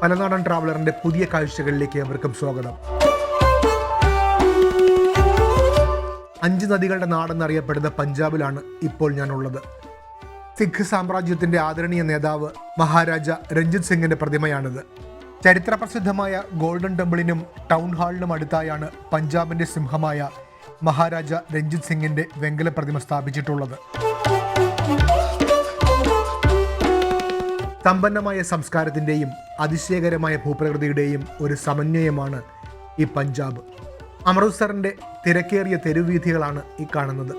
പലനാടൻ ട്രാവലറിന്റെ പുതിയ കാഴ്ചകളിലേക്ക് ഏവർക്കും സ്വാഗതം. 5 നദികളുടെ നാടെന്നറിയപ്പെടുന്ന പഞ്ചാബിലാണ് ഇപ്പോൾ ഞാനുള്ളത്. സിഖ് സാമ്രാജ്യത്തിന്റെ ആദരണീയ നേതാവ് മഹാരാജ രഞ്ജിത് സിംഗിന്റെ പ്രതിമയാണിത്. ചരിത്രപ്രസിദ്ധമായ ഗോൾഡൻ ടെമ്പിളിനും ടൗൺ ഹാളിനും അടുത്തായാണ് പഞ്ചാബിന്റെ സിംഹമായ മഹാരാജ രഞ്ജിത് സിംഗിന്റെ വെങ്കല പ്രതിമ സ്ഥാപിച്ചിട്ടുള്ളത്. സമ്പന്നമായ സംസ്കാരത്തിൻ്റെയും അതിശയകരമായ ഭൂപ്രകൃതിയുടെയും ഒരു സമന്വയമാണ് ഈ പഞ്ചാബ്. അമൃത്സറിൻ്റെ തിരക്കേറിയ തെരുവീഥികളാണ് ഈ കാണുന്നത്.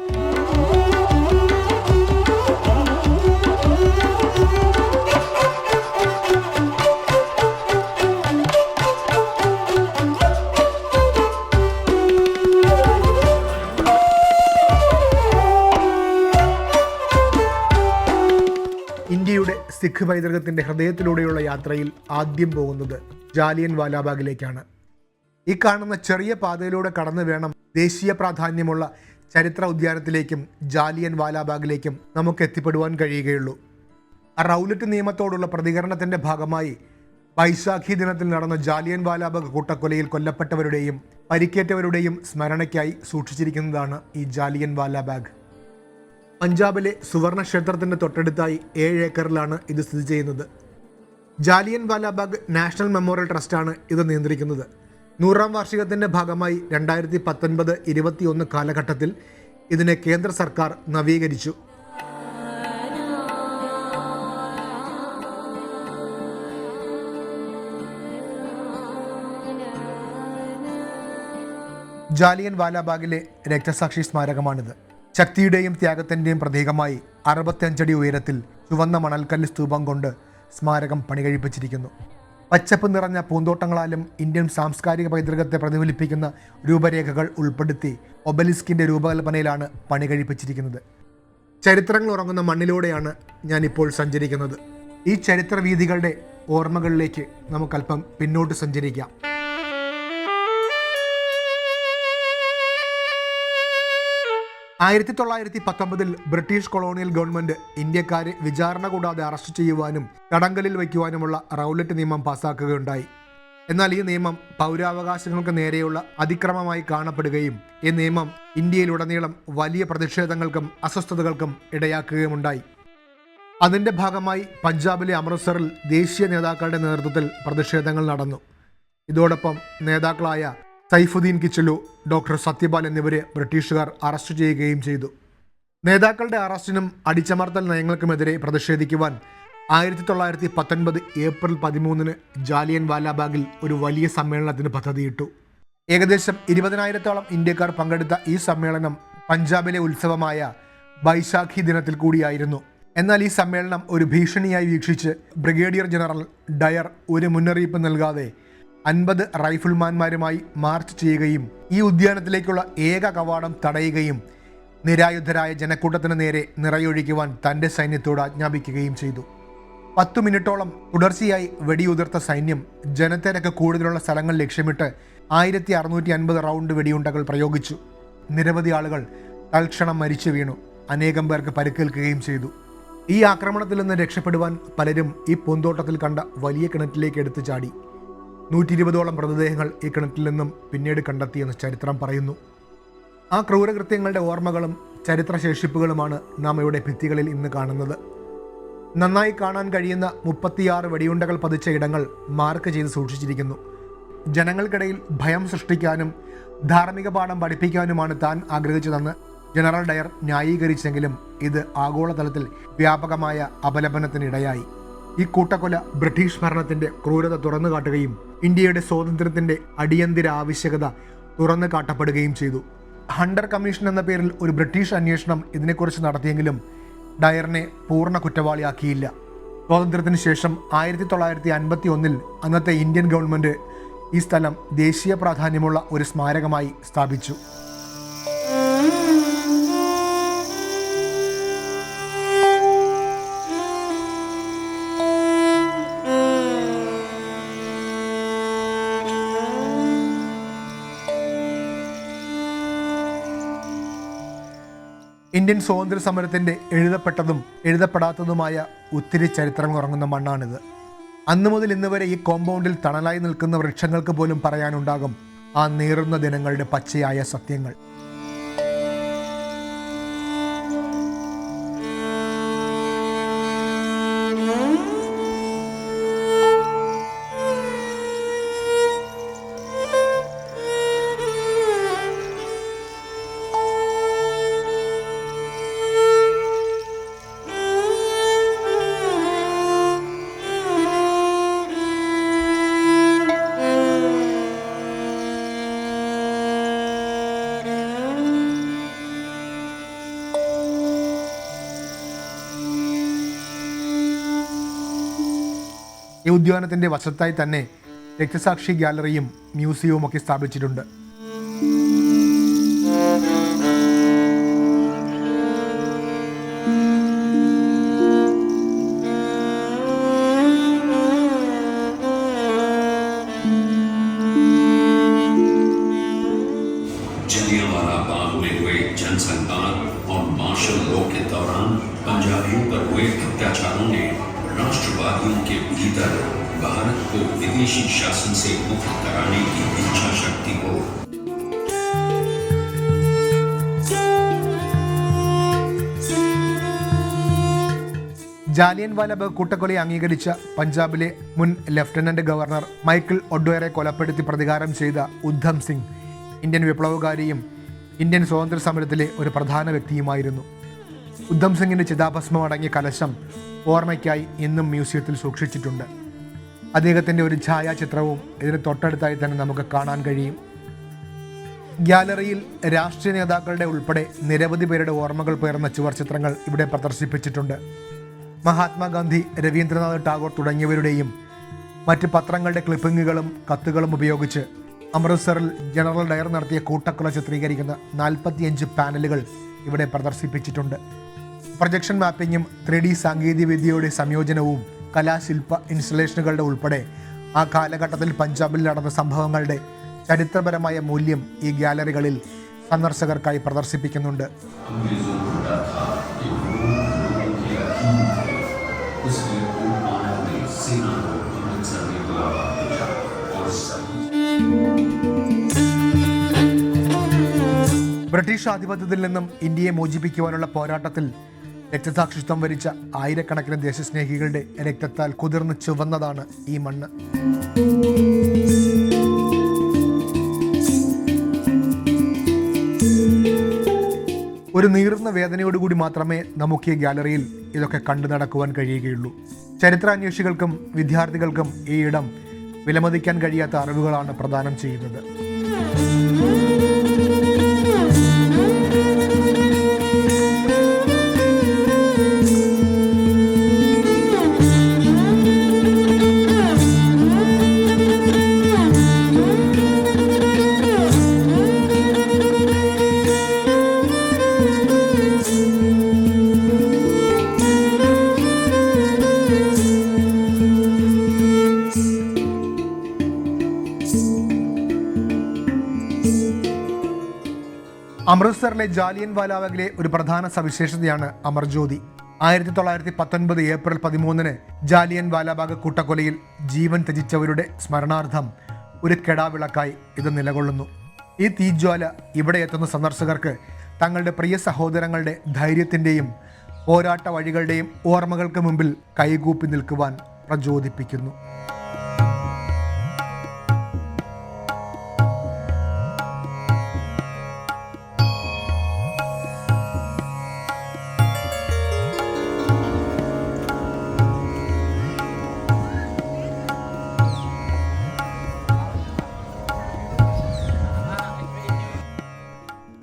ഇന്ത്യയുടെ സിഖ് പൈതൃകത്തിൻ്റെ ഹൃദയത്തിലൂടെയുള്ള യാത്രയിൽ ആദ്യം പോകുന്നത് ജാലിയൻ വാലാബാഗിലേക്കാണ്. ഈ കാണുന്ന ചെറിയ പാതയിലൂടെ കടന്നു വേണം ദേശീയ പ്രാധാന്യമുള്ള ചരിത്ര ഉദ്യാനത്തിലേക്കും ജാലിയൻ വാലാബാഗിലേക്കും നമുക്ക് എത്തിപ്പെടുവാൻ കഴിയുകയുള്ളൂ. റൗലറ്റ് നിയമത്തോടുള്ള പ്രതികരണത്തിൻ്റെ ഭാഗമായി വൈശാഖി ദിനത്തിൽ നടന്ന ജാലിയൻ വാലാബാഗ് കൂട്ടക്കൊലയിൽ കൊല്ലപ്പെട്ടവരുടെയും പരിക്കേറ്റവരുടെയും സ്മരണയ്ക്കായി സൂക്ഷിച്ചിരിക്കുന്നതാണ് ഈ ജാലിയൻ വാലാബാഗ്. പഞ്ചാബിലെ സുവർണ ക്ഷേത്രത്തിൻ്റെ തൊട്ടടുത്തായി 7 ഏക്കറിലാണ് ഇത് സ്ഥിതി ചെയ്യുന്നത്. ജാലിയൻ വാലാബാഗ് നാഷണൽ മെമ്മോറിയൽ ട്രസ്റ്റാണ് ഇത് നിയന്ത്രിക്കുന്നത്. 100ാം വാർഷികത്തിൻ്റെ ഭാഗമായി 2019-21 കാലഘട്ടത്തിൽ ഇതിനെ കേന്ദ്ര സർക്കാർ നവീകരിച്ചു. ജാലിയൻ വാലാബാഗിലെ രക്തസാക്ഷി സ്മാരകമാണിത്. ശക്തിയുടെയും ത്യാഗത്തിൻ്റെയും പ്രതീകമായി 65 അടി ഉയരത്തിൽ ചുവന്ന മണൽക്കല്ല് സ്തൂപം കൊണ്ട് സ്മാരകം പണികഴിപ്പിച്ചിരിക്കുന്നു. പച്ചപ്പ് നിറഞ്ഞ പൂന്തോട്ടങ്ങളാലും ഇന്ത്യൻ സാംസ്കാരിക പൈതൃകത്തെ പ്രതിഫലിപ്പിക്കുന്ന രൂപരേഖകൾ ഉൾപ്പെടുത്തി ഒബലിസ്കിൻ്റെ രൂപകൽപ്പനയിലാണ് പണികഴിപ്പിച്ചിരിക്കുന്നത്. ചരിത്രങ്ങൾ ഉറങ്ങുന്ന മണ്ണിലൂടെയാണ് ഞാനിപ്പോൾ സഞ്ചരിക്കുന്നത്. ഈ ചരിത്ര വീഥികളുടെ ഓർമ്മകളിലേക്ക് നമുക്കല്പം പിന്നോട്ട് സഞ്ചരിക്കാം. 1919 ബ്രിട്ടീഷ് കൊളോണിയൽ ഗവൺമെന്റ് ഇന്ത്യക്കാരെ വിചാരണ കൂടാതെ അറസ്റ്റ് ചെയ്യുവാനും തടങ്കലിൽ വയ്ക്കുവാനുമുള്ള റൗലറ്റ് നിയമം പാസാക്കുകയുണ്ടായി. എന്നാൽ ഈ നിയമം പൗരാവകാശങ്ങൾക്ക് നേരെയുള്ള അതിക്രമമായി കാണപ്പെടുകയും ഈ നിയമം ഇന്ത്യയിലുടനീളം വലിയ പ്രതിഷേധങ്ങൾക്കും അസ്വസ്ഥതകൾക്കും ഇടയാക്കുകയുമുണ്ടായി. അതിൻ്റെ ഭാഗമായി പഞ്ചാബിലെ അമൃത്സറിൽ ദേശീയ നേതാക്കളുടെ നേതൃത്വത്തിൽ പ്രതിഷേധങ്ങൾ നടന്നു. ഇതോടൊപ്പം നേതാക്കളായ സൈഫുദ്ദീൻ കിച്ചലു, ഡോക്ടർ സത്യപാൽ എന്നിവരെ ബ്രിട്ടീഷുകാർ അറസ്റ്റ് ചെയ്യുകയും ചെയ്തു. നേതാക്കളുടെ അറസ്റ്റിനും അടിച്ചമർത്തൽ നയങ്ങൾക്കുമെതിരെ പ്രതിഷേധിക്കുവാൻ 1919 ഏപ്രിൽ 13 ജാലിയൻ വാലാബാഗിൽ ഒരു വലിയ സമ്മേളനത്തിന് പദ്ധതിയിട്ടു. ഏകദേശം 20,000-ഓളം ഇന്ത്യക്കാർ പങ്കെടുത്ത ഈ സമ്മേളനം പഞ്ചാബിലെ ഉത്സവമായ വൈശാഖി ദിനത്തിൽ കൂടിയായിരുന്നു. എന്നാൽ ഈ സമ്മേളനം ഒരു ഭീഷണിയായി വീക്ഷിച്ച് ബ്രിഗേഡിയർ ജനറൽ ഡയർ ഒരു മുന്നറിയിപ്പ് നൽകാതെ 50 റൈഫിൾമാന്മാരുമായി മാർച്ച് ചെയ്യുകയും ഈ ഉദ്യാനത്തിലേക്കുള്ള ഏക കവാടം തടയുകയും നിരായുധരായ ജനക്കൂട്ടത്തിന് നേരെ നിറയൊഴിക്കുവാൻ തൻ്റെ സൈന്യത്തോട് ആജ്ഞാപിക്കുകയും ചെയ്തു. 10 മിനിറ്റോളം തുടർച്ചയായി വെടിയുതിർത്ത സൈന്യം ജനത്തിരക്ക് കൂടുതലുള്ള സ്ഥലങ്ങൾ ലക്ഷ്യമിട്ട് 1650 റൗണ്ട് വെടിയുണ്ടകൾ പ്രയോഗിച്ചു. നിരവധി ആളുകൾ തൽക്ഷണം മരിച്ചു വീണു. അനേകം പേർക്ക് പരിക്കേൽക്കുകയും ചെയ്തു. ഈ ആക്രമണത്തിൽ നിന്ന് രക്ഷപ്പെടുവാൻ പലരും ഈ പൂന്തോട്ടത്തിൽ കണ്ട വലിയ കിണറ്റിലേക്ക് എടുത്തു ചാടി. 120ഓളം മൃതദേഹങ്ങൾ ഈ കിണറ്റിൽ നിന്നും പിന്നീട് കണ്ടെത്തിയെന്ന് ചരിത്രം പറയുന്നു. ആ ക്രൂരകൃത്യങ്ങളുടെ ഓർമ്മകളും ചരിത്രശേഷിപ്പുകളുമാണ് നാം ഇവിടെ ഭിത്തികളിൽ ഇന്ന് കാണുന്നത്. നന്നായി കാണാൻ കഴിയുന്ന 36 വെടിയുണ്ടകൾ പതിച്ച ഇടങ്ങൾ മാർക്ക് ചെയ്ത് സൂക്ഷിച്ചിരിക്കുന്നു. ജനങ്ങൾക്കിടയിൽ ഭയം സൃഷ്ടിക്കാനും ധാർമ്മിക പാഠം പഠിപ്പിക്കാനുമാണ് താൻ ആഗ്രഹിച്ചതെന്ന് ജനറൽ ഡയർ ന്യായീകരിച്ചെങ്കിലും ഇത് ആഗോളതലത്തിൽ വ്യാപകമായ അപലപനത്തിനിടയായി. ഈ കൂട്ടക്കൊല ബ്രിട്ടീഷ് ഭരണത്തിൻ്റെ ക്രൂരത തുറന്നു കാട്ടുകയും ഇന്ത്യയുടെ സ്വാതന്ത്ര്യത്തിൻ്റെ അടിയന്തര ആവശ്യകത തുറന്നു കാട്ടപ്പെടുകയും ചെയ്തു. ഹണ്ടർ കമ്മീഷൻ എന്ന പേരിൽ ഒരു ബ്രിട്ടീഷ് അന്വേഷണം ഇതിനെക്കുറിച്ച് നടത്തിയെങ്കിലും ഡയറിനെ പൂർണ്ണ കുറ്റവാളിയാക്കിയില്ല. സ്വാതന്ത്ര്യത്തിന് ശേഷം 1951 അന്നത്തെ ഇന്ത്യൻ ഗവൺമെൻറ് ഈ സ്ഥലം ദേശീയ പ്രാധാന്യമുള്ള ഒരു സ്മാരകമായി സ്ഥാപിച്ചു. ഇന്ത്യൻ സ്വാതന്ത്ര്യ സമരത്തിൻ്റെ എഴുതപ്പെട്ടതും എഴുതപ്പെടാത്തതുമായ ഒത്തിരി ചരിത്രങ്ങൾ ഉറങ്ങുന്ന മണ്ണാണിത്. അന്നു മുതൽ ഇന്ന് വരെ ഈ കോമ്പൗണ്ടിൽ തണലായി നിൽക്കുന്ന വൃക്ഷങ്ങൾക്ക് പോലും പറയാനുണ്ടാകും ആ നീറുന്ന ദിനങ്ങളുടെ പച്ചയായ സത്യങ്ങൾ. ഈ ഉദ്യാനത്തിൻ്റെ വശത്തായി തന്നെ രക്തസാക്ഷി ഗാലറിയും മ്യൂസിയവും ഒക്കെ സ്ഥാപിച്ചിട്ടുണ്ട്. जलियांवाला बाग में हुए जनसंहार और मार्शल लॉ के दौरान पंजाबियों पर हुए अत्याचारों ने राष्ट्रवादियों के भीतर भारत को विदेशी शासन से मुक्त कराने की इच्छा शक्ति को ജാലിയൻവാലാബാഗ് കൂട്ടക്കൊലയെ അംഗീകരിച്ച പഞ്ചാബിലെ മുൻ ലഫ്റ്റനന്റ് ഗവർണർ മൈക്കിൾ ഒഡ്വേറെ കൊലപ്പെടുത്തി പ്രതികാരം ചെയ്ത ഉദ്ധം സിംഗ് ഇന്ത്യൻ വിപ്ലവകാരിയും ഇന്ത്യൻ സ്വാതന്ത്ര്യ സമരത്തിലെ ഒരു പ്രധാന വ്യക്തിയുമായിരുന്നു. ഉദ്ധം സിംഗിൻ്റെ ചിതാഭസ്മം അടങ്ങിയ കലശം ഓർമ്മയ്ക്കായി ഇന്നും മ്യൂസിയത്തിൽ സൂക്ഷിച്ചിട്ടുണ്ട്. അദ്ദേഹത്തിൻ്റെ ഒരു ഛായാചിത്രവും ഇതിന് തൊട്ടടുത്തായി തന്നെ നമുക്ക് കാണാൻ കഴിയും. ഗ്യാലറിയിൽ രാഷ്ട്രീയ നേതാക്കളുടെ ഉൾപ്പെടെ നിരവധി പേരുടെ ഓർമ്മകൾ പേർന്ന ചുവർ ചിത്രങ്ങൾ ഇവിടെ പ്രദർശിപ്പിച്ചിട്ടുണ്ട്. മഹാത്മാഗാന്ധി, രവീന്ദ്രനാഥ് ടാഗോർ തുടങ്ങിയവരുടെയും മറ്റ് പത്രങ്ങളുടെ ക്ലിപ്പിങ്ങുകളും കത്തുകളും ഉപയോഗിച്ച് അമൃത്സറിൽ ജനറൽ ഡയർ നടത്തിയ കൂട്ടക്കൊല ചിത്രീകരിക്കുന്ന 45 പാനലുകൾ ഇവിടെ പ്രദർശിപ്പിച്ചിട്ടുണ്ട്. പ്രൊജക്ഷൻ മാപ്പിങ്ങും 3D സാങ്കേതികവിദ്യയുടെ സംയോജനവും കലാശില്പ ഇൻസ്റ്റലേഷനുകളുടെ ഉൾപ്പെടെ ആ കാലഘട്ടത്തിൽ പഞ്ചാബിൽ നടന്ന സംഭവങ്ങളുടെ ചരിത്രപരമായ മൂല്യം ഈ ഗ്യാലറികളിൽ സന്ദർശകർക്കായി പ്രദർശിപ്പിക്കുന്നുണ്ട്. ബ്രിട്ടീഷ് ആധിപത്യത്തിൽ നിന്നും ഇന്ത്യയെ മോചിപ്പിക്കുവാനുള്ള പോരാട്ടത്തിൽ രക്തസാക്ഷിത്വം വരിച്ച ആയിരക്കണക്കിന് ദേശസ്നേഹികളുടെ രക്തത്താൽ കുതിർന്ന് ചുവന്നതാണ് ഈ മണ്ണ്. ഒരു നീറുന്ന വേദനയോടുകൂടി മാത്രമേ നമുക്ക് ഈ ഗാലറിയിൽ ഇതൊക്കെ കണ്ടു നടക്കുവാൻ കഴിയുകയുള്ളൂ. ചരിത്രാന്വേഷികൾക്കും വിദ്യാർത്ഥികൾക്കും ഈ ഇടം വിലമതിക്കാൻ കഴിയാത്ത അറിവുകളാണ് പ്രദാനം ചെയ്യുന്നത്. അമൃത്സറിലെ ജാലിയൻവാലാബാഗിലെ ഒരു പ്രധാന സവിശേഷതയാണ് അമർജ്യോതി. 1919 ഏപ്രിൽ 13 ജാലിയൻവാലാബാഗ് കൂട്ടക്കൊലയിൽ ജീവൻ ത്യജിച്ചവരുടെ സ്മരണാർത്ഥം ഒരു കെടാവിളക്കായി ഇത് നിലകൊള്ളുന്നു. ഈ തീജ്വാല ഇവിടെ എത്തുന്ന സന്ദർശകർക്ക് തങ്ങളുടെ പ്രിയ സഹോദരങ്ങളുടെ ധൈര്യത്തിൻ്റെയും പോരാട്ട വഴികളുടെയും ഓർമ്മകൾക്ക് മുമ്പിൽ കൈകൂപ്പി നിൽക്കുവാൻ പ്രചോദിപ്പിക്കുന്നു.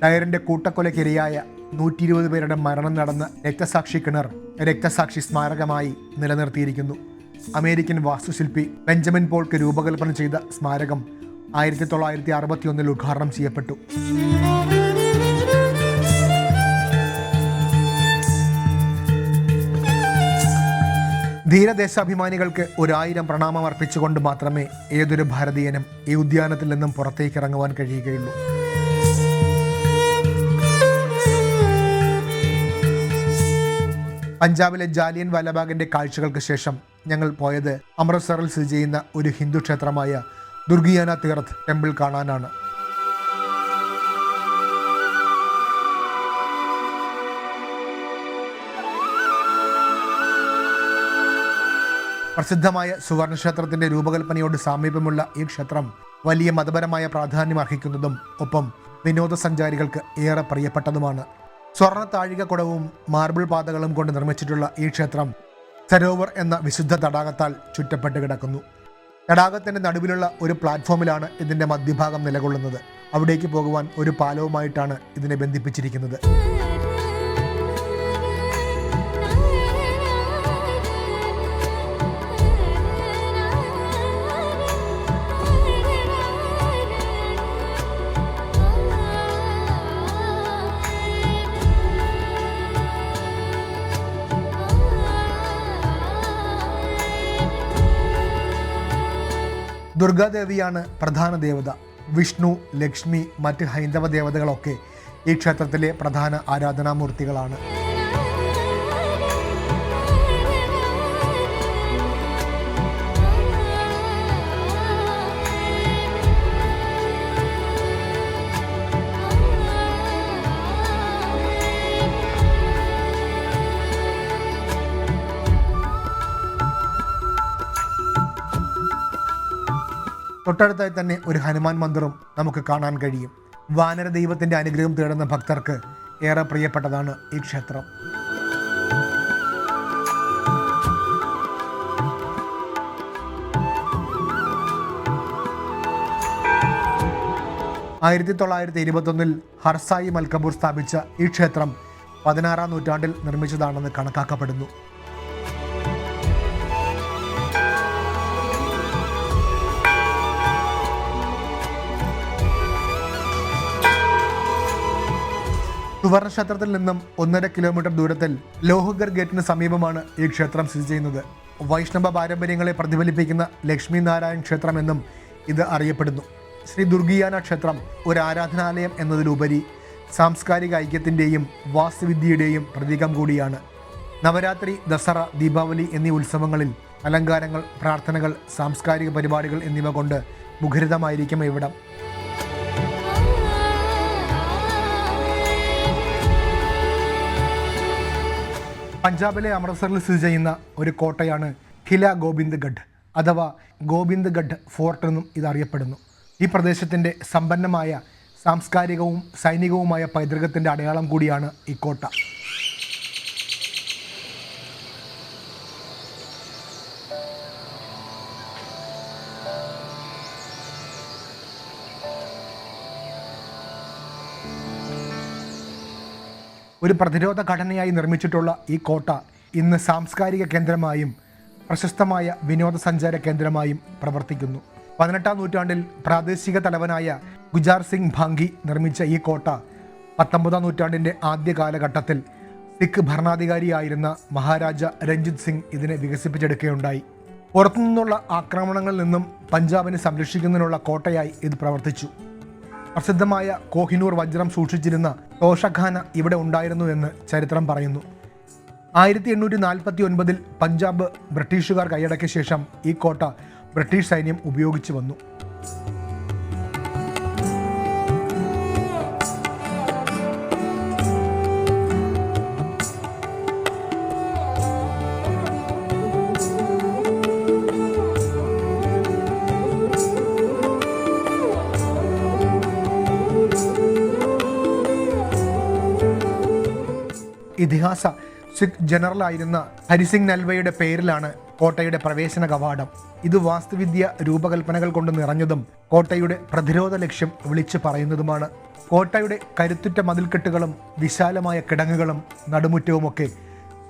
ഡയറിൻ്റെ കൂട്ടക്കൊലയ്ക്കിരയായ 120 പേരുടെ മരണം നടന്ന രക്തസാക്ഷി കിണർ രക്തസാക്ഷി സ്മാരകമായി നിലനിർത്തിയിരിക്കുന്നു. അമേരിക്കൻ വാസ്തുശില്പി ബെഞ്ചമിൻ പോൾക്ക് രൂപകൽപ്പന ചെയ്ത സ്മാരകം 1961 ഉദ്ഘാടനം ചെയ്യപ്പെട്ടു. ധീരദേശാഭിമാനികൾക്ക് 1000 പ്രണാമം അർപ്പിച്ചുകൊണ്ട് മാത്രമേ ഏതൊരു ഭാരതീയനും ഈ ഉദ്യാനത്തിൽ നിന്നും പുറത്തേക്ക് ഇറങ്ങുവാൻ കഴിയുകയുള്ളൂ. പഞ്ചാബിലെ ജാലിയൻ വാലാബാഗിന്റെ കാഴ്ചകൾക്ക് ശേഷം ഞങ്ങൾ പോയത് അമൃത്സറിൽ സ്ഥിതി ചെയ്യുന്ന ഒരു ഹിന്ദു ക്ഷേത്രമായ ദുർഗിയാന തീർത്ത് ടെമ്പിൾ കാണാനാണ്. പ്രസിദ്ധമായ സുവർണ ക്ഷേത്രത്തിന്റെ രൂപകൽപ്പനയോട് സാമീപ്യമുള്ള ഈ ക്ഷേത്രം വലിയ മതപരമായ പ്രാധാന്യം അർഹിക്കുന്നതും ഒപ്പം വിനോദസഞ്ചാരികൾക്ക് ഏറെ പ്രിയപ്പെട്ടതുമാണ്. സ്വർണ്ണ താഴികക്കുടവും മാർബിൾ പാതകളും കൊണ്ട് നിർമ്മിച്ചിട്ടുള്ള ഈ ക്ഷേത്രം സരോവർ എന്ന വിശുദ്ധ തടാകത്താൽ ചുറ്റപ്പെട്ട് കിടക്കുന്നു. തടാകത്തിന്റെ നടുവിലുള്ള ഒരു പ്ലാറ്റ്ഫോമിലാണ് ഇതിന്റെ മധ്യഭാഗം നിലകൊള്ളുന്നത്. അവിടേക്ക് പോകുവാൻ ഒരു പാലവുമായിട്ടാണ് ഇതിനെ ബന്ധിപ്പിച്ചിരിക്കുന്നത്. ദുർഗാദേവിയാണ് പ്രധാന ദേവത. വിഷ്ണു, ലക്ഷ്മി, മറ്റ് ഹൈന്ദവ ദേവതകളൊക്കെ ഈ ക്ഷേത്രത്തിലെ പ്രധാന ആരാധനാമൂർത്തികളാണ്. തൊട്ടടുത്തായി തന്നെ ഒരു ഹനുമാൻ മന്ദിറും നമുക്ക് കാണാൻ കഴിയും. വാനര ദൈവത്തിൻ്റെ അനുഗ്രഹം തേടുന്ന ഭക്തർക്ക് ഏറെ പ്രിയപ്പെട്ടതാണ് ഈ ക്ഷേത്രം. ആയിരത്തി 1921 ഹർസായി മൽക്കപൂർ സ്ഥാപിച്ച ഈ ക്ഷേത്രം 16-ാം നൂറ്റാണ്ടിൽ നിർമ്മിച്ചതാണെന്ന് കണക്കാക്കപ്പെടുന്നു. സുവർണ ക്ഷേത്രത്തിൽ നിന്നും 1.5 കിലോമീറ്റർ ദൂരത്തിൽ ലോഹഗർ ഗേറ്റിന് സമീപമാണ് ഈ ക്ഷേത്രം സ്ഥിതി ചെയ്യുന്നത്. വൈഷ്ണവ പാരമ്പര്യങ്ങളെ പ്രതിഫലിപ്പിക്കുന്ന ലക്ഷ്മി നാരായൺ ക്ഷേത്രം എന്നും ഇത് അറിയപ്പെടുന്നു. ശ്രീ ദുർഗിയാന ക്ഷേത്രം ഒരു ആരാധനാലയം എന്നതിലുപരി സാംസ്കാരിക ഐക്യത്തിൻ്റെയും വാസ്തുവിദ്യയുടെയും പ്രതീകം കൂടിയാണ്. നവരാത്രി, ദസറ, ദീപാവലി എന്നീ ഉത്സവങ്ങളിൽ അലങ്കാരങ്ങൾ, പ്രാർത്ഥനകൾ, സാംസ്കാരിക പരിപാടികൾ എന്നിവ കൊണ്ട് മുഖരിതമായിരിക്കും ഇവിടം. പഞ്ചാബിലെ അമൃത്സറിൽ സ്ഥിതി ചെയ്യുന്ന ഒരു കോട്ടയാണ് കില ഗോബിന്ദ്ഗഡ് അഥവാ ഗോബിന്ദ്ഗഡ് ഫോർട്ട് എന്നും ഇതറിയപ്പെടുന്നു. ഈ പ്രദേശത്തിൻ്റെ സമ്പന്നമായ സാംസ്കാരികവും സൈനികവുമായ പൈതൃകത്തിൻ്റെ അടയാളം കൂടിയാണ് ഈ കോട്ട. ഒരു പ്രതിരോധ ഘടനയായി നിർമ്മിച്ചിട്ടുള്ള ഈ കോട്ട ഇന്ന് സാംസ്കാരിക കേന്ദ്രമായും പ്രശസ്തമായ വിനോദസഞ്ചാര കേന്ദ്രമായും പ്രവർത്തിക്കുന്നു. 18-ാം നൂറ്റാണ്ടിൽ പ്രാദേശിക തലവനായ ഗുജാർ സിംഗ് ഭാംഗി നിർമ്മിച്ച ഈ കോട്ട 19-ാം നൂറ്റാണ്ടിൻ്റെ ആദ്യ കാലഘട്ടത്തിൽ സിഖ് ഭരണാധികാരിയായിരുന്ന മഹാരാജ രഞ്ജിത് സിംഗ് ഇതിനെ വികസിപ്പിച്ചെടുക്കുകയുണ്ടായി. പുറത്തുനിന്നുള്ള ആക്രമണങ്ങളിൽ നിന്നും പഞ്ചാബിനെ സംരക്ഷിക്കുന്നതിനുള്ള കോട്ടയായി ഇത് പ്രവർത്തിച്ചു. പ്രസിദ്ധമായ കോഹിനൂർ വജ്രം സൂക്ഷിച്ചിരുന്ന തോഷഖാന ഇവിടെ ഉണ്ടായിരുന്നു എന്ന് ചരിത്രം പറയുന്നു. 1849 പഞ്ചാബ് ബ്രിട്ടീഷുകാർ കൈയടക്കിയ ശേഷം ഈ കോട്ട ബ്രിട്ടീഷ് സൈന്യം ഉപയോഗിച്ചു വന്നു. ഇതിഹാസ സിഖ് ജനറലായിരുന്ന ഹരിസിംഗ് നൽവയുടെ പേരിലാണ് കോട്ടയുടെ പ്രവേശന കവാടം. ഇത് വാസ്തുവിദ്യ രൂപകൽപ്പനകൾ കൊണ്ട് നിറഞ്ഞതും കോട്ടയുടെ പ്രതിരോധ ലക്ഷ്യം വിളിച്ചു പറയുന്നതുമാണ്. കോട്ടയുടെ കരുത്തുറ്റ മതിൽക്കെട്ടുകളും വിശാലമായ കിടങ്ങുകളും നടുമുറ്റവുമൊക്കെ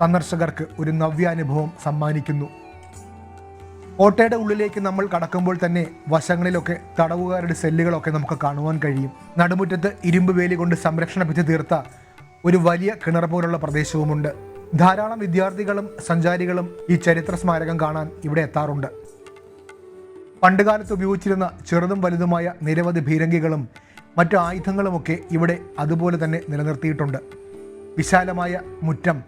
സന്ദർശകർക്ക് ഒരു നവ്യാനുഭവം സമ്മാനിക്കുന്നു. കോട്ടയുടെ ഉള്ളിലേക്ക് നമ്മൾ കടക്കുമ്പോൾ തന്നെ വശങ്ങളിലൊക്കെ തടവുകാരുടെ സെല്ലുകളൊക്കെ നമുക്ക് കാണുവാൻ കഴിയും. നടുമുറ്റത്ത് ഇരുമ്പ് വേലി കൊണ്ട് സംരക്ഷണ ഭിത്തി തീർത്ത ഒരു വലിയ കിണർ പോലുള്ള പ്രദേശവുമുണ്ട്. ധാരാളം വിദ്യാർത്ഥികളും സഞ്ചാരികളും ഈ ചരിത്ര സ്മാരകം കാണാൻ ഇവിടെ എത്താറുണ്ട്. പണ്ടുകാലത്ത് ഉപയോഗിച്ചിരുന്ന ചെറുതും വലുതുമായ നിരവധി ഭീരങ്കികളും മറ്റു ആയുധങ്ങളുമൊക്കെ ഇവിടെ അതുപോലെ തന്നെ നിലനിർത്തിയിട്ടുണ്ട്. വിശാലമായ മുറ്റം,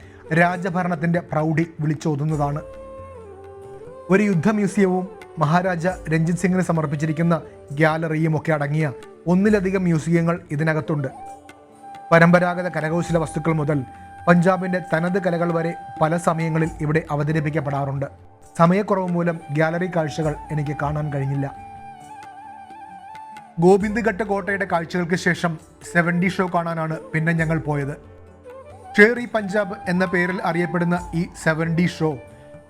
രാജഭരണത്തിൻ്റെ പ്രൗഢി വിളിച്ചോതുന്നതാണ്. ഒരു യുദ്ധ മ്യൂസിയവും മഹാരാജ രഞ്ജിത് സിംഗിന് സമർപ്പിച്ചിരിക്കുന്ന ഗ്യാലറിയും ഒക്കെ അടങ്ങിയ ഒന്നിലധികം മ്യൂസിയങ്ങൾ ഇതിനകത്തുണ്ട്. പരമ്പരാഗത കരകൗശല വസ്തുക്കൾ മുതൽ പഞ്ചാബിൻ്റെ തനത് കലകൾ വരെ പല സമയങ്ങളിൽ ഇവിടെ അവതരിപ്പിക്കപ്പെടാറുണ്ട്. സമയക്കുറവ് മൂലം ഗ്യാലറി കാഴ്ചകൾ എനിക്ക് കാണാൻ കഴിഞ്ഞില്ല. ഗോബിന്ദ്ഘട്ട് കോട്ടയുടെ കാഴ്ചകൾക്ക് ശേഷം 70 ഷോ കാണാനാണ് പിന്നെ ഞങ്ങൾ പോയത്. ഷേർ ഇ പഞ്ചാബ് എന്ന പേരിൽ അറിയപ്പെടുന്ന ഈ 70 ഷോ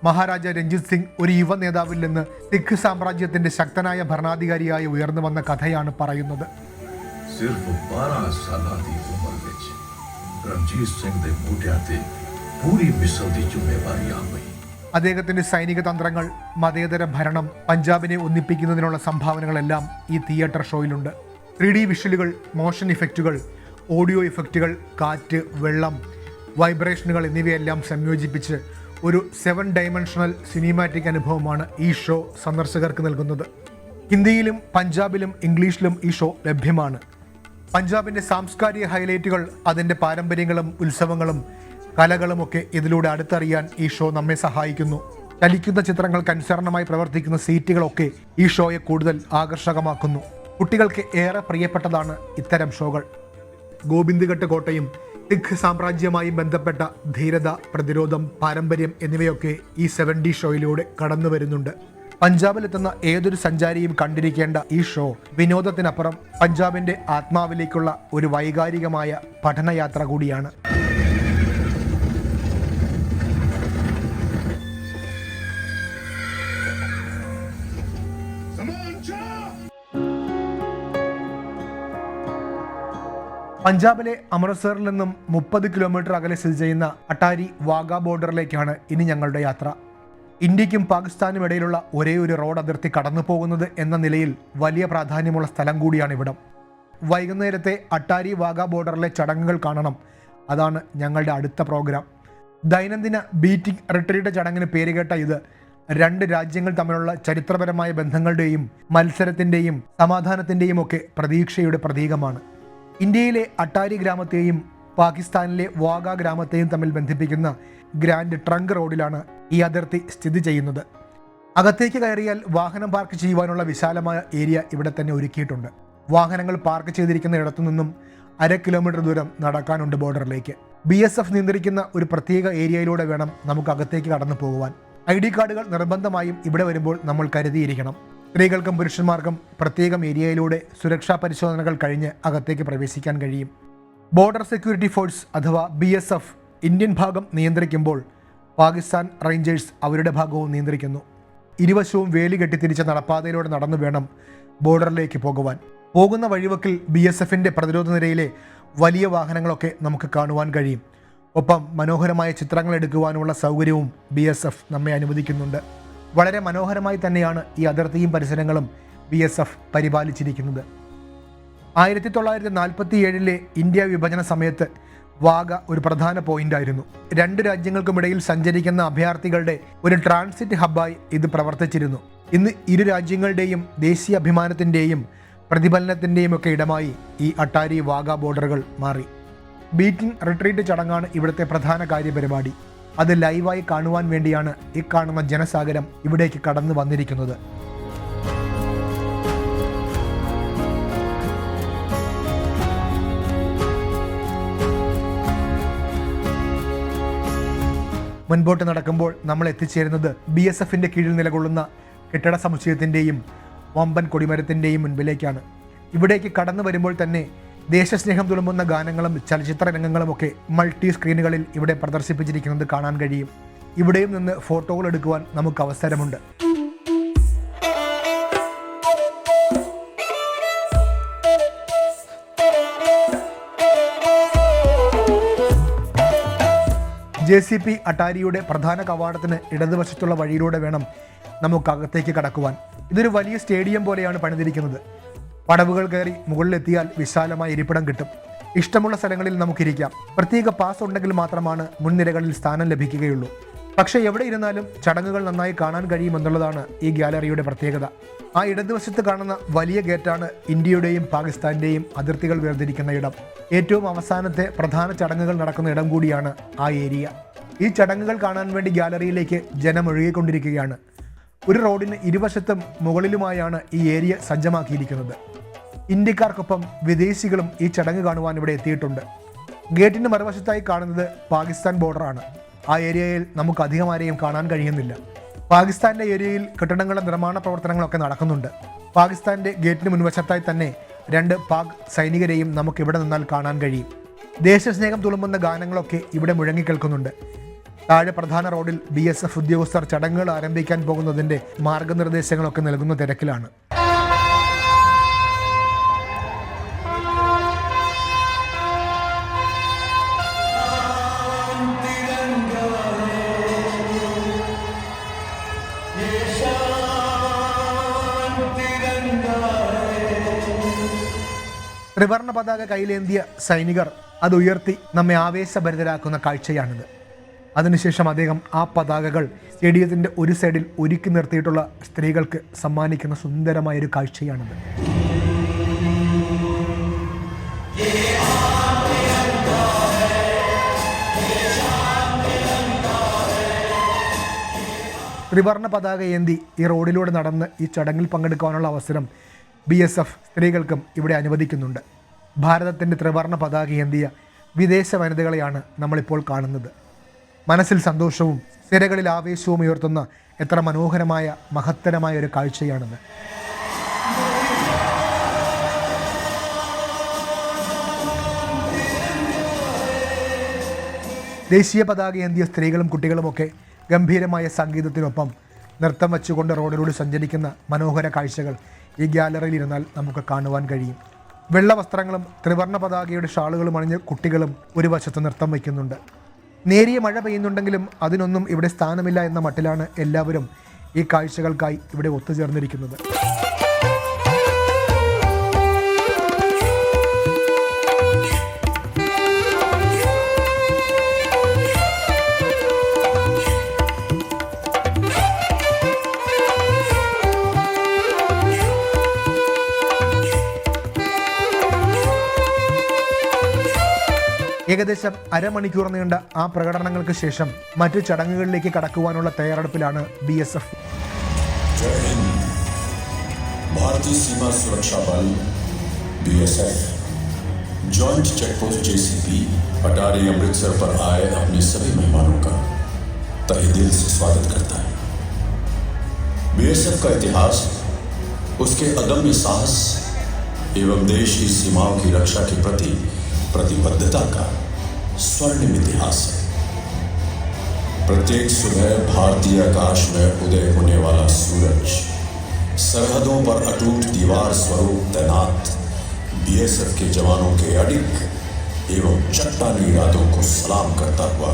മഹാരാജ രഞ്ജിത് സിംഗ് ഒരു യുവ നേതാവിൽ നിന്ന് സിഖ് സാമ്രാജ്യത്തിന്റെ ശക്തനായ ഭരണാധികാരിയായി ഉയർന്നു വന്ന കഥയാണ് പറയുന്നത്. അദ്ദേഹത്തിന്റെ സൈനിക തന്ത്രങ്ങൾ, മതേതര ഭരണം, പഞ്ചാബിനെ ഒന്നിപ്പിക്കുന്നതിനുള്ള സംഭാവനകളെല്ലാം ഈ തിയേറ്റർ ഷോയിലുണ്ട്. 3D വിഷ്വലുകൾ, മോഷൻ ഇഫക്റ്റുകൾ, ഓഡിയോ ഇഫക്റ്റുകൾ, കാറ്റ്, വെള്ളം, വൈബ്രേഷനുകൾ എന്നിവയെല്ലാം സംയോജിപ്പിച്ച് ഒരു 7 ഡൈമെൻഷണൽ സിനിമാറ്റിക് അനുഭവമാണ് ഈ ഷോ സന്ദർശകർക്ക് നൽകുന്നത്. ഹിന്ദിയിലും പഞ്ചാബിലും ഇംഗ്ലീഷിലും ഈ ഷോ ലഭ്യമാണ്. പഞ്ചാബിൻ്റെ സാംസ്കാരിക ഹൈലൈറ്റുകൾ, അതിൻ്റെ പാരമ്പര്യങ്ങളും ഉത്സവങ്ങളും കലകളുമൊക്കെ ഇതിലൂടെ അടുത്തറിയാൻ ഈ ഷോ നമ്മെ സഹായിക്കുന്നു. ചലിക്കുന്ന ചിത്രങ്ങൾക്ക് അനുസരണമായി പ്രവർത്തിക്കുന്ന സീറ്റുകളൊക്കെ ഈ ഷോയെ കൂടുതൽ ആകർഷകമാക്കുന്നു. കുട്ടികൾക്ക് ഏറെ പ്രിയപ്പെട്ടതാണ് ഇത്തരം ഷോകൾ. ഗോബിന്ദ്ഘട്ട് കോട്ടയും സിഖ് സാമ്രാജ്യവുമായി ബന്ധപ്പെട്ട ധീരത, പ്രതിരോധം, പാരമ്പര്യം എന്നിവയൊക്കെ ഈ 70 ഷോയിലൂടെ കടന്നു വരുന്നുണ്ട്. പഞ്ചാബിലെത്തുന്ന ഏതൊരു സഞ്ചാരിയും കണ്ടിരിക്കേണ്ട ഈ ഷോ വിനോദത്തിനപ്പുറം പഞ്ചാബിന്റെ ആത്മാവിലേക്കുള്ള ഒരു വൈകാരികമായ പഠനയാത്ര കൂടിയാണ്. പഞ്ചാബിലെ അമൃത്സറിൽ നിന്നും 30 കിലോമീറ്റർ അകലെ സ്ഥിതി ചെയ്യുന്ന അട്ടാരി വാഗ ബോർഡറിലേക്കാണ് ഇനി ഞങ്ങളുടെ യാത്ര. ഇന്ത്യക്കും പാകിസ്ഥാനും ഇടയിലുള്ള ഒരേ ഒരു റോഡ് അതിർത്തി കടന്നു പോകുന്നത് എന്ന നിലയിൽ വലിയ പ്രാധാന്യമുള്ള സ്ഥലം കൂടിയാണ് ഇവിടം. വൈകുന്നേരത്തെ അട്ടാരി വാഗ ബോർഡറിലെ ചടങ്ങുകൾ കാണണം. അതാണ് ഞങ്ങളുടെ അടുത്ത പ്രോഗ്രാം. ദൈനംദിന ബീറ്റിംഗ് റിട്രീറ്റ് ചടങ്ങിന് പേരുകേട്ട ഇത് 2 രാജ്യങ്ങൾ തമ്മിലുള്ള ചരിത്രപരമായ ബന്ധങ്ങളുടെയും മത്സരത്തിൻ്റെയും സമാധാനത്തിൻ്റെയും ഒക്കെ പ്രതീക്ഷയുടെ പ്രതീകമാണ്. ഇന്ത്യയിലെ അട്ടാരി ഗ്രാമത്തെയും പാകിസ്ഥാനിലെ വാഗ ഗ്രാമത്തെയും തമ്മിൽ ബന്ധിപ്പിക്കുന്ന ഗ്രാൻഡ് ട്രങ്ക് റോഡിലാണ് ഈ അതിർത്തി സ്ഥിതി ചെയ്യുന്നത്. അകത്തേക്ക് കയറിയാൽ വാഹനം പാർക്ക് ചെയ്യുവാനുള്ള വിശാലമായ ഏരിയ ഇവിടെ തന്നെ ഒരുക്കിയിട്ടുണ്ട്. വാഹനങ്ങൾ പാർക്ക് ചെയ്തിരിക്കുന്ന ഇടത്തു നിന്നും 1/2 കിലോമീറ്റർ ദൂരം നടക്കാനുണ്ട് ബോർഡറിലേക്ക്. BSF നിയന്ത്രിക്കുന്ന ഒരു പ്രത്യേക ഏരിയയിലൂടെ വേണം നമുക്ക് അകത്തേക്ക് കടന്നു പോകുവാൻ. ID കാർഡുകൾ നിർബന്ധമായും ഇവിടെ വരുമ്പോൾ നമ്മൾ കരുതിയിരിക്കണം. സ്ത്രീകൾക്കും പുരുഷന്മാർക്കും പ്രത്യേകം ഏരിയയിലൂടെ സുരക്ഷാ പരിശോധനകൾ കഴിഞ്ഞ് അകത്തേക്ക് പ്രവേശിക്കാൻ കഴിയും. ബോർഡർ സെക്യൂരിറ്റി ഫോഴ്സ് അഥവാ BSF ഇന്ത്യൻ ഭാഗം നിയന്ത്രിക്കുമ്പോൾ പാകിസ്ഥാൻ റേഞ്ചേഴ്സ് അവരുടെ ഭാഗവും നിയന്ത്രിക്കുന്നു. ഇരുവശവും വേലി കെട്ടിത്തിരിച്ച നടപ്പാതയിലൂടെ നടന്നു വേണം ബോർഡറിലേക്ക് പോകുവാൻ. പോകുന്ന വഴിവക്കിൽ BSFന്റെ പ്രതിരോധ നിരയിലെ വലിയ വാഹനങ്ങളൊക്കെ നമുക്ക് കാണുവാൻ കഴിയും. ഒപ്പം മനോഹരമായ ചിത്രങ്ങൾ എടുക്കുവാനുള്ള സൗകര്യവും BSF നമ്മെ അനുവദിക്കുന്നുണ്ട്. വളരെ മനോഹരമായി തന്നെയാണ് ഈ അതിർത്തിയും പരിസരങ്ങളും BSF പരിപാലിച്ചിരിക്കുന്നത്. 1947 ഇന്ത്യ വിഭജന സമയത്ത് വാഗ ഒരു പ്രധാന പോയിന്റായിരുന്നു. 2 രാജ്യങ്ങൾക്കുമിടയിൽ സഞ്ചരിക്കുന്ന അഭയാർത്ഥികളുടെ ഒരു ട്രാൻസിറ്റ് ഹബ്ബായി ഇത് പ്രവർത്തിച്ചിരുന്നു. ഇന്ന് ഇരു രാജ്യങ്ങളുടെയും ദേശീയ അഭിമാനത്തിൻ്റെയും പ്രതിഫലനത്തിൻ്റെയും ഒക്കെ ഇടമായി ഈ അട്ടാരി വാഗ ബോർഡറുകൾ മാറി. ബീറ്റിംഗ് റിട്രീറ്റ് ചടങ്ങാണ് ഇവിടുത്തെ പ്രധാന കാര്യപരിപാടി. അത് ലൈവായി കാണുവാൻ വേണ്ടിയാണ് ഈ കാണുന്ന ജനസാഗരം ഇവിടേക്ക് കടന്നു വന്നിരിക്കുന്നത്. മുൻപോട്ട് നടക്കുമ്പോൾ നമ്മൾ എത്തിച്ചേരുന്നത് BSFന്റെ കീഴിൽ നിലകൊള്ളുന്ന കെട്ടിട സമുച്ചയത്തിൻ്റെയും വമ്പൻ കൊടിമരത്തിൻ്റെയും മുൻപിലേക്കാണ്. ഇവിടേക്ക് കടന്നു വരുമ്പോൾ തന്നെ ദേശസ്നേഹം തുളുമ്പുന്ന ഗാനങ്ങളും ചലച്ചിത്ര രംഗങ്ങളുമൊക്കെ മൾട്ടി സ്ക്രീനുകളിൽ ഇവിടെ പ്രദർശിപ്പിച്ചിരിക്കുന്നത് കാണാൻ കഴിയും. ഇവിടെയും നിന്ന് ഫോട്ടോകൾ എടുക്കുവാൻ നമുക്ക് അവസരമുണ്ട്. JCP അട്ടാരിയുടെ പ്രധാന കവാടത്തിന് ഇടതുവശത്തുള്ള വഴിയിലൂടെ വേണം നമുക്ക് അകത്തേക്ക് കടക്കുവാൻ. ഇതൊരു വലിയ സ്റ്റേഡിയം പോലെയാണ് പണിതിരിക്കുന്നത്. പടവുകൾ കയറി മുകളിലെത്തിയാൽ വിശാലമായ ഇരിപ്പിടം കിട്ടും. ഇഷ്ടമുള്ള സ്ഥലങ്ങളിൽ നമുക്കിരിക്കാം. പ്രത്യേക പാസ് ഉണ്ടെങ്കിൽ മാത്രമാണ് മുൻനിരകളിൽ സ്ഥാനം ലഭിക്കുകയുള്ളൂ. പക്ഷേ എവിടെ ഇരുന്നാലും ചടങ്ങുകൾ നന്നായി കാണാൻ കഴിയുമെന്നുള്ളതാണ് ഈ ഗ്യാലറിയുടെ പ്രത്യേകത. ആ ഇടതുവശത്ത് കാണുന്ന വലിയ ഗേറ്റാണ് ഇന്ത്യയുടെയും പാകിസ്ഥാന്റെയും അതിർത്തികൾ വേർതിരിക്കുന്ന ഇടം. ഏറ്റവും അവസാനത്തെ പ്രധാന ചടങ്ങുകൾ നടക്കുന്ന ഇടം കൂടിയാണ് ആ ഏരിയ. ഈ ചടങ്ങുകൾ കാണാൻ വേണ്ടി ഗാലറിയിലേക്ക് ജനം ഒഴുകിക്കൊണ്ടിരിക്കുകയാണ്. ഒരു റോഡിന് ഇരുവശത്തും മുകളിലുമായാണ് ഈ ഏരിയ സജ്ജമാക്കിയിരിക്കുന്നത്. ഇന്ത്യക്കാർക്കൊപ്പം വിദേശികളും ഈ ചടങ്ങ് കാണുവാൻ ഇവിടെ എത്തിയിട്ടുണ്ട്. ഗേറ്റിന് മറുവശത്തായി കാണുന്നത് പാകിസ്ഥാൻ ബോർഡറാണ്. ആ ഏരിയയിൽ നമുക്ക് അധികം ആരെയും കാണാൻ കഴിയുന്നില്ല. പാകിസ്ഥാന്റെ ഏരിയയിൽ കെട്ടിടങ്ങളുടെ നിർമ്മാണ പ്രവർത്തനങ്ങളൊക്കെ നടക്കുന്നുണ്ട്. പാകിസ്ഥാന്റെ ഗേറ്റിന് മുൻവശത്തായി തന്നെ 2 പാക് സൈനികരെയും നമുക്ക് ഇവിടെ നിന്നാൽ കാണാൻ കഴിയും. ദേശസ്നേഹം തുളുമ്പുന്ന ഗാനങ്ങളൊക്കെ ഇവിടെ മുഴങ്ങിക്കേൾക്കുന്നുണ്ട്. താഴെ പ്രധാന റോഡിൽ BSF ഉദ്യോഗസ്ഥർ ചടങ്ങുകൾ ആരംഭിക്കാൻ പോകുന്നതിൻ്റെ മാർഗനിർദ്ദേശങ്ങളൊക്കെ നൽകുന്ന തിരക്കിലാണ്. ത്രിവർണ്ണ പതാക കയ്യിലേന്തിയ സൈനികർ അത് ഉയർത്തി നമ്മെ ആവേശഭരിതരാക്കുന്ന കാഴ്ചയാണിത്. അതിനുശേഷം അദ്ദേഹം ആ പതാകകൾ സ്റ്റേഡിയത്തിൻ്റെ ഒരു സൈഡിൽ ഒരുക്കി നിർത്തിയിട്ടുള്ള സ്ത്രീകൾക്ക് സമ്മാനിക്കുന്ന സുന്ദരമായൊരു കാഴ്ചയാണിത്. ത്രിവർണ്ണ പതാക ഏന്തി ഈ റോഡിലൂടെ നടന്ന് ഈ ചടങ്ങിൽ പങ്കെടുക്കാനുള്ള അവസരം BSF സ്ത്രീകൾക്കും ഇവിടെ അനുവദിക്കുന്നുണ്ട്. ഭാരതത്തിൻ്റെ ത്രിവർണ്ണ പതാക ഏന്തിയ വിദേശ വനിതകളെയാണ് നമ്മളിപ്പോൾ കാണുന്നത്. മനസ്സിൽ സന്തോഷവും സിരകളിൽ ആവേശവും ഉയർത്തുന്ന എത്ര മനോഹരമായ മഹത്തരമായ ഒരു കാഴ്ചയാണിത്. ദേശീയ പതാക ഏന്തിയ സ്ത്രീകളും കുട്ടികളുമൊക്കെ ഗംഭീരമായ സംഗീതത്തിനൊപ്പം നൃത്തം വെച്ചുകൊണ്ട് റോഡിലൂടെ സഞ്ചരിക്കുന്ന മനോഹര കാഴ്ചകൾ ഈ ഗ്യാലറിയിൽ ഇരുന്നാൽ നമുക്ക് കാണുവാൻ കഴിയും. വെള്ള വസ്ത്രങ്ങളും ത്രിവർണ്ണ പതാകയുടെ ഷാളുകളും അണിഞ്ഞ് കുട്ടികളും ഒരു വശത്ത് നൃത്തം വയ്ക്കുന്നുണ്ട്. നേരിയ മഴ പെയ്യുന്നുണ്ടെങ്കിലും അതിനൊന്നും ഇവിടെ സ്ഥാനമില്ല എന്ന മട്ടിലാണ് എല്ലാവരും ഈ കാഴ്ചകൾക്കായി ഇവിടെ ഒത്തുചേർന്നിരിക്കുന്നത്. ഏകദേശം അരമണിക്കൂർ നീണ്ട ആ പ്രകടനങ്ങൾക്ക് ശേഷം മറ്റു ചടങ്ങുകളിലേക്ക് കടക്കുവാനുള്ള തയ്യാറെടുപ്പിലാണ് BSF. भारतीय सीमा सुरक्षा बल BSF जॉइंट चेकपोस्ट JCP अटारी अमृतसर पर आए अपने सभी मेहमानों का तहे दिल से स्वागत करता है. BSF का इतिहास उसके अदम्य साहस एवं देश की सीमाओं की रक्षा के प्रति प्रतिबद्धता का स्वर्णिम इतिहास है. प्रत्येक सुबह भारतीय आकाश में उदय होने वाला सूरज सरहदों पर अटूट दीवार स्वरूप तैनात BSF के जवानों के अडिग एवं चट्टानी इरादों को सलाम करता हुआ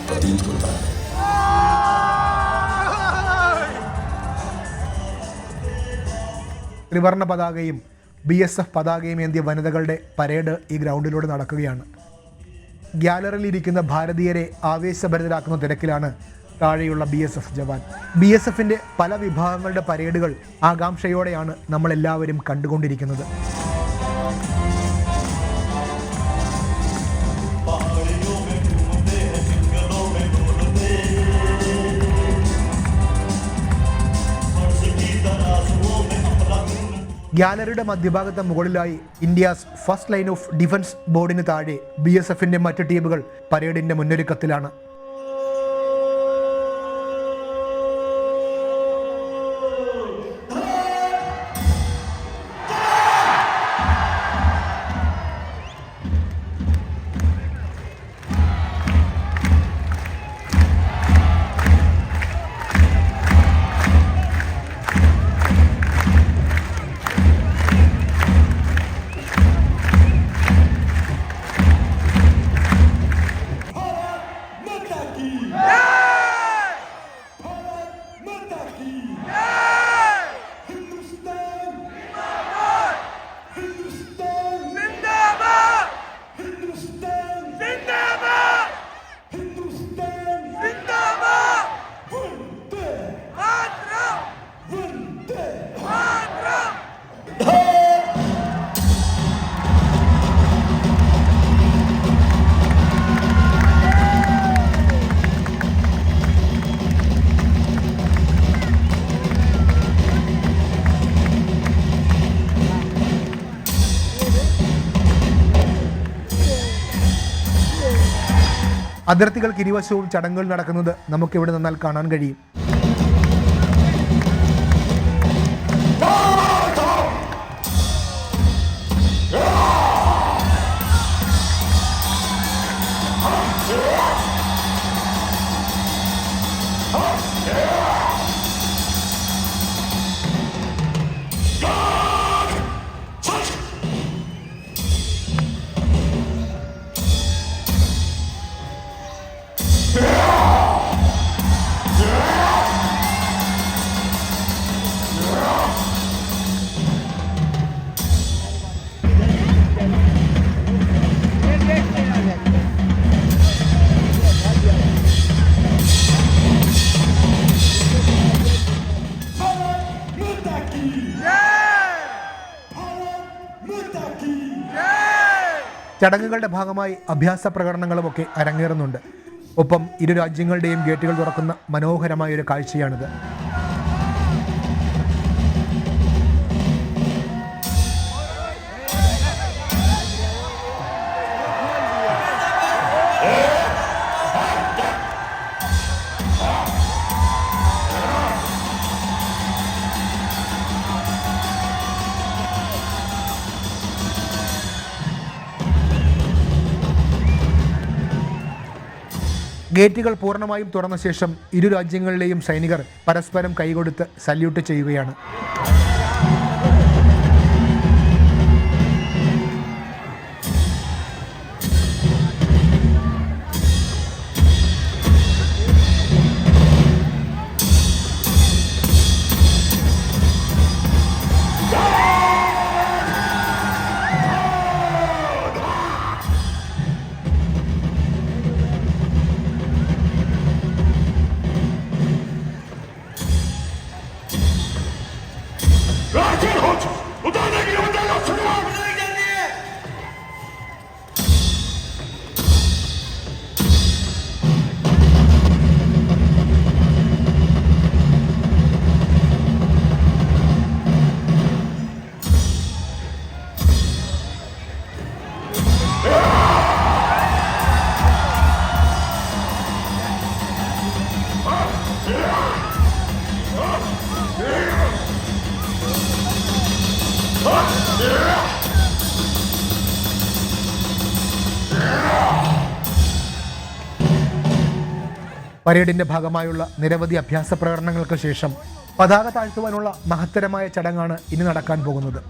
प्रतीत होता है. ത്രിവർണ്ണ പതാകയും BSF പതാകയും ഏന്തിയ വനിതകളുടെ പരേഡ് ഈ ഗ്രൗണ്ടിലൂടെ നടക്കുകയാണ്. ഗ്യാലറിയിലിരിക്കുന്ന ഭാരതീയരെ ആവേശഭരിതരാക്കുന്ന തിരക്കിലാണ് താഴെയുള്ള BSF ജവാൻ. BSFൻ്റെ പല വിഭാഗങ്ങളുടെ പരേഡുകൾ ആകാംക്ഷയോടെയാണ് നമ്മളെല്ലാവരും കണ്ടുകൊണ്ടിരിക്കുന്നത്. ഗ്യാലറിയുടെ മധ്യഭാഗത്ത് മുകളിലായി India's first line of defence ബോർഡിന് താഴെ BSFൻ്റെ മറ്റ് ടീമുകൾ പരേഡിൻ്റെ മുന്നൊരുക്കത്തിലാണ്. അതിർത്തികൾക്ക് ഇരുവശവും ചടങ്ങുകൾ നടക്കുന്നത് നമുക്കിവിടെ നിന്നാൽ കാണാൻ കഴിയും. ചടങ്ങുകളുടെ ഭാഗമായി അഭ്യാസ പ്രകടനങ്ങളുമൊക്കെ അരങ്ങേറുന്നുണ്ട്. ഒപ്പം ഇരു രാജ്യങ്ങളുടെയും ഗേറ്റുകൾ തുറക്കുന്ന മനോഹരമായൊരു കാഴ്ചയാണിത്. ഗേറ്റുകൾ പൂർണ്ണമായും തുറന്ന ശേഷം ഇരു രാജ്യങ്ങളിലെയും സൈനികർ പരസ്പരം കൈകൊടുത്ത് സല്യൂട്ട് ചെയ്യുകയാണ്. പരേഡിന്റെ ഭാഗമായുള്ള നിരവധി അഭ്യാസ പ്രകടനങ്ങൾക്ക് ശേഷം പതാക താഴ്ത്തുവാനുള്ള മഹത്തരമായ ചടങ്ങാണ് ഇനി നടക്കാൻ പോകുന്നത്.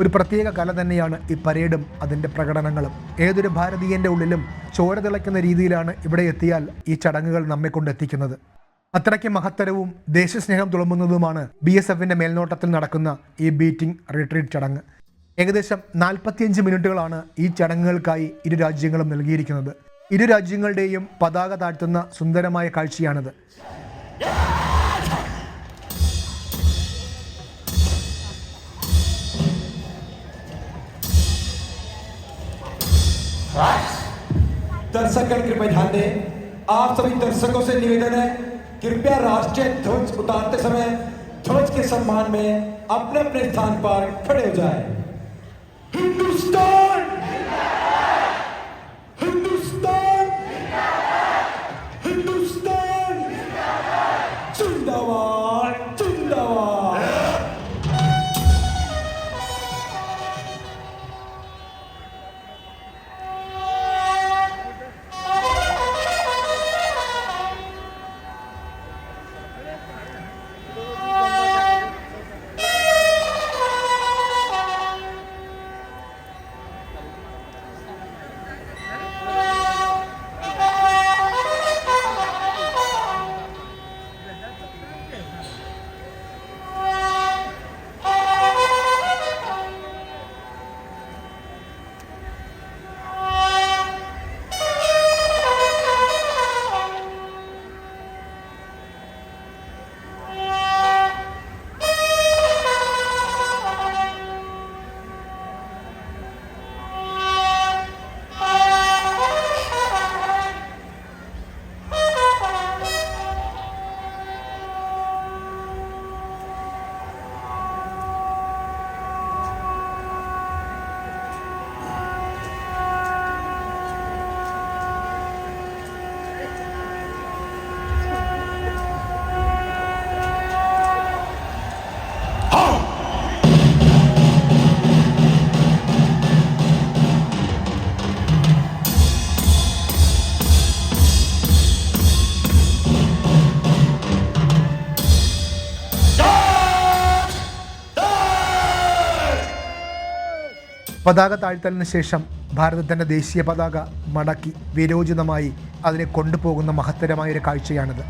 ഒരു പ്രത്യേക കല തന്നെയാണ് ഈ പരേഡും അതിൻ്റെ പ്രകടനങ്ങളും. ഏതൊരു ഭാരതീയൻ്റെ ഉള്ളിലും ചോര തിളയ്ക്കുന്ന രീതിയിലാണ് ഇവിടെ എത്തിയാൽ ഈ ചടങ്ങുകൾ നമ്മെ കൊണ്ടെത്തിക്കുന്നത്. അത്രയ്ക്ക് മഹത്തരവും ദേശസ്നേഹം തുളുമ്പുന്നതുമാണ് BSFന്റെ മേൽനോട്ടത്തിൽ നടക്കുന്ന ഈ ബീറ്റിംഗ് റിട്രീറ്റ് ചടങ്ങ്. ഏകദേശം 45 മിനിറ്റുകളാണ് ഈ ചടങ്ങുകൾക്കായി ഇരു രാജ്യങ്ങളും നൽകിയിരിക്കുന്നത്. ഇരു രാജ്യങ്ങളുടെയും പതാക താഴ്ത്തുന്ന സുന്ദരമായ കാഴ്ചയാണിത്. दर्शकगण कृपया ध्यान दें, आप सभी दर्शकों से निवेदन है, कृपया राष्ट्रीय ध्वज उतारते समय ध्वज के सम्मान में अपने अपने स्थान पर खड़े हो जाएं। हिंदुस्तान हिंदुस्तान हिंदुस्तान जिंदाबाद जिंदाबाद। പതാക താഴ്ത്തലിന് ശേഷം ഭാരതത്തിൻ്റെ ദേശീയ പതാക മടക്കി വിരോചിതമായി അതിനെ കൊണ്ടുപോകുന്ന മഹത്തരമായൊരു കാഴ്ചയാണിത്.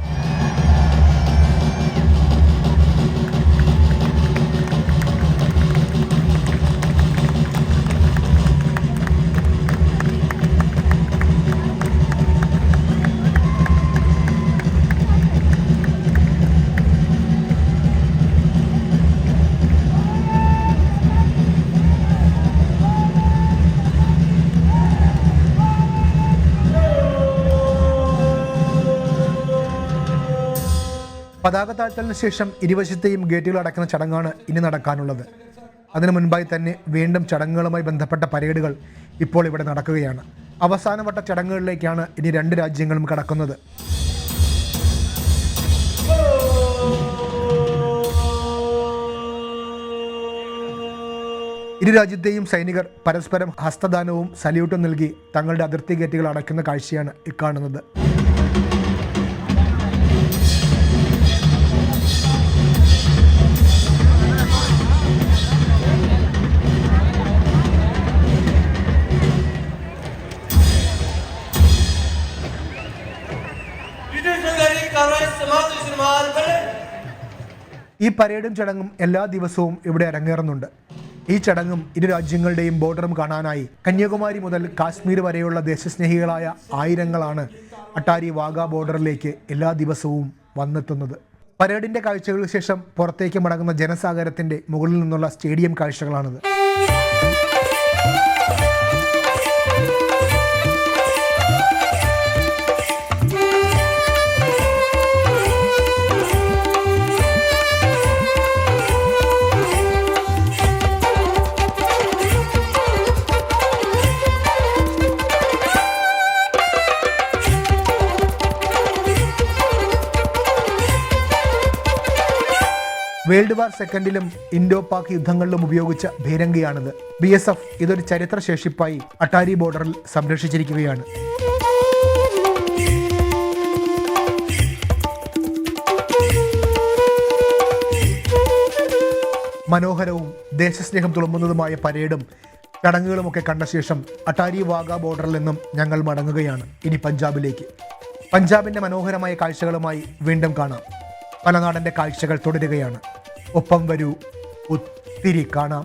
പതാക താഴ്ത്തലിന് ശേഷം ഇരുവശത്തെയും ഗേറ്റുകൾ അടയ്ക്കുന്ന ചടങ്ങാണ് ഇനി നടക്കാനുള്ളത്. അതിനു മുൻപായി തന്നെ വീണ്ടും ചടങ്ങുകളുമായി ബന്ധപ്പെട്ട പരേഡുകൾ ഇപ്പോൾ ഇവിടെ നടക്കുകയാണ്. അവസാനവട്ട ചടങ്ങുകളിലേക്കാണ് ഇനി രണ്ട് രാജ്യങ്ങളും കടക്കുന്നത്. ഇരു രാജ്യത്തെയും സൈനികർ പരസ്പരം ഹസ്തദാനവും സല്യൂട്ടും നൽകി തങ്ങളുടെ അതിർത്തി ഗേറ്റുകൾ അടയ്ക്കുന്ന കാഴ്ചയാണ് ഇക്കാണുന്നത്. ഈ പരേഡും ചടങ്ങും എല്ലാ ദിവസവും ഇവിടെ അരങ്ങേറുന്നുണ്ട്. ഈ ചടങ്ങും ഇരു രാജ്യങ്ങളുടെയും ബോർഡറും കാണാനായി കന്യാകുമാരി മുതൽ കാശ്മീർ വരെയുള്ള ദേശസ്നേഹികളായ ആയിരങ്ങളാണ് അട്ടാരി വാഗ ബോർഡറിലേക്ക് എല്ലാ ദിവസവും വന്നെത്തുന്നത്. പരേഡിന്റെ കാഴ്ചകൾക്ക് ശേഷം പുറത്തേക്ക് മടങ്ങുന്ന ജനസാഗരത്തിന്റെ മുകളിൽ നിന്നുള്ള സ്റ്റേഡിയം കാഴ്ചകളാണിത്. വേൾഡ് വാർ സെക്കൻഡിലും ഇൻഡോ പാക് യുദ്ധങ്ങളിലും ഉപയോഗിച്ച ഭീരങ്കിയാണിത്. BSF ഇതൊരു ചരിത്ര ശേഷിപ്പായി അട്ടാരി ബോർഡറിൽ സംരക്ഷിച്ചിരിക്കുകയാണ്. മനോഹരവും ദേശസ്നേഹം തുളുമ്പുന്നതുമായ പരേഡും ചടങ്ങുകളുമൊക്കെ കണ്ട ശേഷം അട്ടാരി വാഗ ബോർഡറിൽ നിന്നും ഞങ്ങൾ മടങ്ങുകയാണ് ഇനി പഞ്ചാബിലേക്ക്. പഞ്ചാബിൻ്റെ മനോഹരമായ കാഴ്ചകളുമായി വീണ്ടും കാണാം. പലനാടൻ്റെ കാഴ്ചകൾ തുടരുകയാണ്. ഒപ്പം വരൂ, ഒത്തിരി കാണാം.